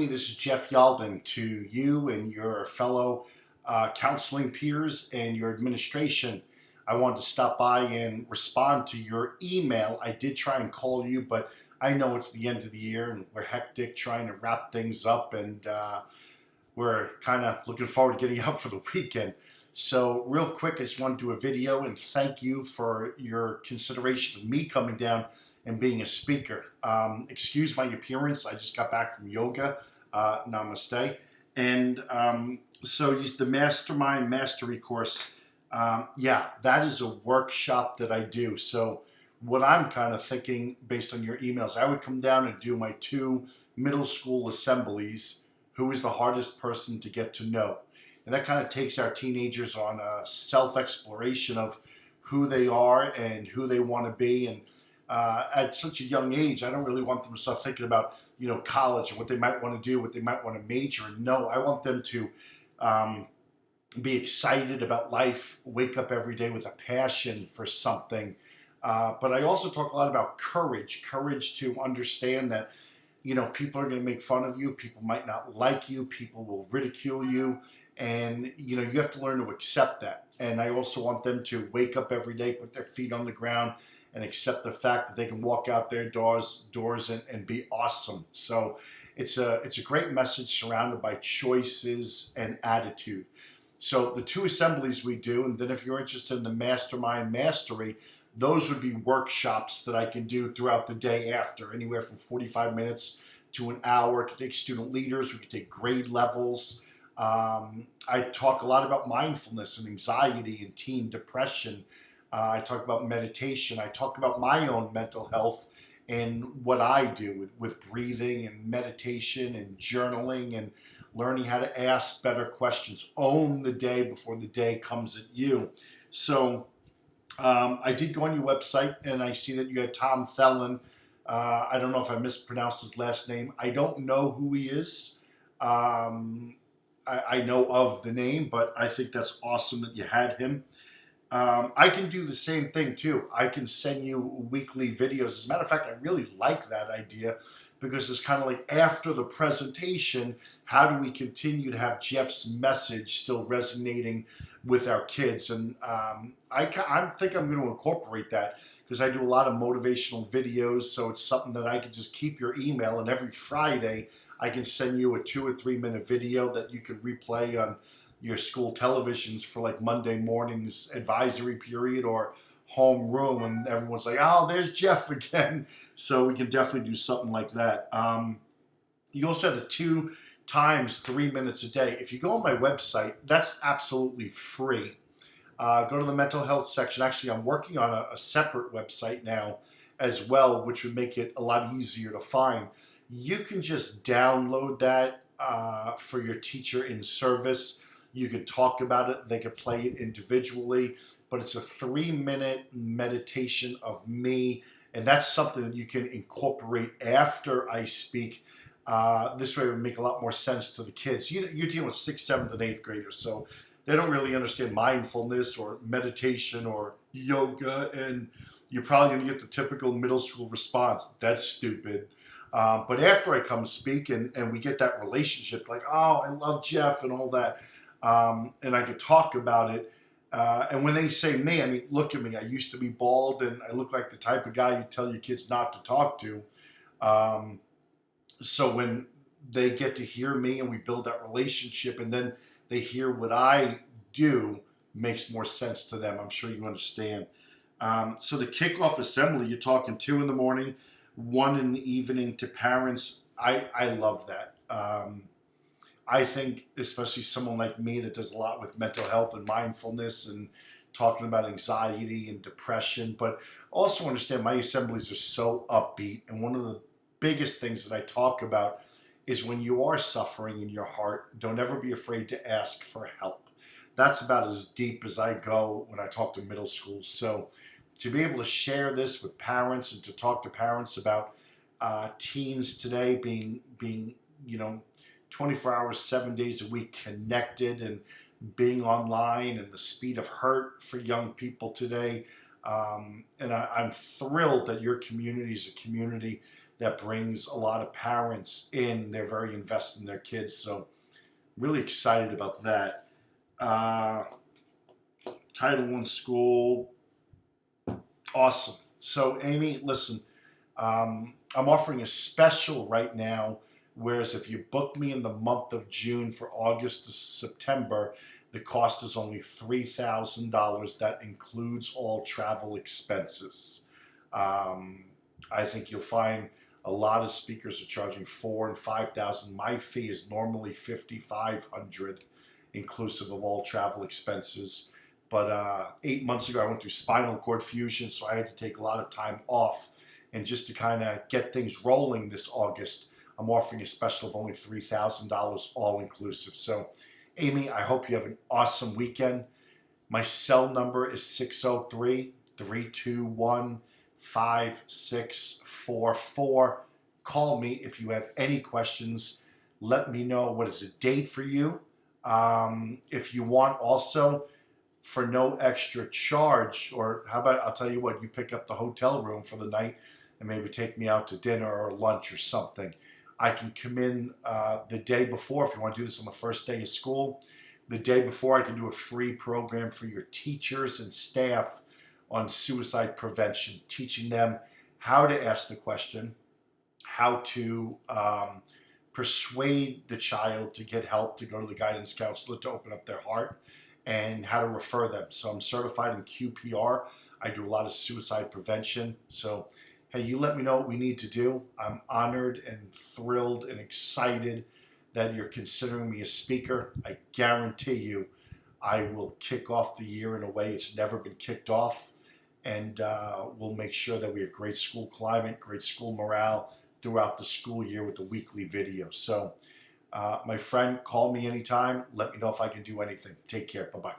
evening. This is Jeff Yalden. To you and your fellow counseling peers and your administration, I wanted to stop by and respond to your email. I did try and call you, but I know it's the end of the year and we're hectic trying to wrap things up, and we're kind of looking forward to getting out for the weekend. So real quick, I just want to do a video and thank you for your consideration of me coming down and being a speaker. Excuse my appearance. I just got back from yoga. Namaste. And so the Mastermind Mastery course, yeah, that is a workshop that I do. So what I'm kind of thinking based on your emails, I would come down and do my 2 middle school assemblies. Who is the hardest person to get to know? And that kind of takes our teenagers on a self-exploration of who they are and who they want to be. And at such a young age, I don't really want them to start thinking about, college and what they might want to do, what they might want to major in. No, I want them to be excited about life, wake up every day with a passion for something. But I also talk a lot about courage to understand that, people are going to make fun of you. People might not like you. People will ridicule you. And, you have to learn to accept that. And I also want them to wake up every day, put their feet on the ground, and accept the fact that they can walk out their doors and be awesome. So it's a great message surrounded by choices and attitude. So the 2 assemblies we do, and then if you're interested in the Mastermind Mastery, those would be workshops that I can do throughout the day after, anywhere from 45 minutes to an hour. I could take student leaders, we could take grade levels. I talk a lot about mindfulness and anxiety and teen depression. I talk about meditation. I talk about my own mental health and what I do with breathing and meditation and journaling and learning how to ask better questions. Own the day before the day comes at you. So I did go on your website and I see that you had Tom Felon. I don't know if I mispronounced his last name. I don't know who he is. I know of the name, but I think that's awesome that you had him. I can do the same thing too. I can send you weekly videos. As a matter of fact, I really like that idea because it's kind of like after the presentation, how do we continue to have Jeff's message still resonating with our kids? And I think I'm going to incorporate that because I do a lot of motivational videos. So it's something that I can just keep your email, and every Friday I can send you a 2 or 3 minute video that you can replay on your school televisions for like Monday morning's advisory period or homeroom, and everyone's like, oh, there's Jeff again. So we can definitely do something like that. You also have the 2 times 3 minutes a day. If you go on my website, that's absolutely free. Go to the mental health section. Actually, I'm working on a separate website now as well, which would make it a lot easier to find. You can just download that for your teacher in service. You can talk about it. They could play it individually, but it's a 3-minute meditation of me, and that's something that you can incorporate after I speak. This way it would make a lot more sense to the kids. You're dealing with 6th, 7th, and 8th graders, so they don't really understand mindfulness or meditation or yoga, and you're probably going to get the typical middle school response. That's stupid. But after I come speak and we get that relationship, like, oh, I love Jeff and all that, and I could talk about it. And when they say me, I mean, look at me. I used to be bald, and I look like the type of guy you tell your kids not to talk to. So when they get to hear me and we build that relationship, and then they hear what I do, makes more sense to them. I'm sure you understand. So the Kickoff Assembly, you're talking 2 in the morning, 1 in the evening to parents. I love that. I think especially someone like me that does a lot with mental health and mindfulness and talking about anxiety and depression, but also understand my assemblies are so upbeat. And one of the biggest things that I talk about is when you are suffering in your heart, don't ever be afraid to ask for help. That's about as deep as I go when I talk to middle schools. So to be able to share this with parents and to talk to parents about teens today being 24 hours, 7 days a week connected and being online, and the speed of hurt for young people today. And I'm thrilled that your community is a community that brings a lot of parents in. They're very invested in their kids, so really excited about that. Title I school, awesome. So Amy, listen, I'm offering a special right now, whereas if you book me in the month of June for August to September, the cost is only $3,000. That includes all travel expenses. I think you'll find a lot of speakers are charging $4,000 and $5,000. My fee is normally $5,500, inclusive of all travel expenses. But 8 months ago, I went through spinal cord fusion, so I had to take a lot of time off. And just to kind of get things rolling this August, I'm offering a special of only $3,000 all inclusive. So, Amy, I hope you have an awesome weekend. My cell number is 603-321-5644. Call me if you have any questions. Let me know what is a date for you. If you want also, for no extra charge, or how about I'll tell you what, you pick up the hotel room for the night and maybe take me out to dinner or lunch or something. I can come in the day before if you want to do this on the first day of school. The day before, I can do a free program for your teachers and staff on suicide prevention, teaching them how to ask the question, how to persuade the child to get help, to go to the guidance counselor, to open up their heart, and how to refer them. So I'm certified in QPR. I do a lot of suicide prevention. So, hey, you let me know what we need to do. I'm honored and thrilled and excited that you're considering me a speaker. I guarantee you I will kick off the year in a way it's never been kicked off. And we'll make sure that we have great school climate, great school morale throughout the school year with the weekly videos. So, my friend, call me anytime. Let me know if I can do anything. Take care. Bye-bye.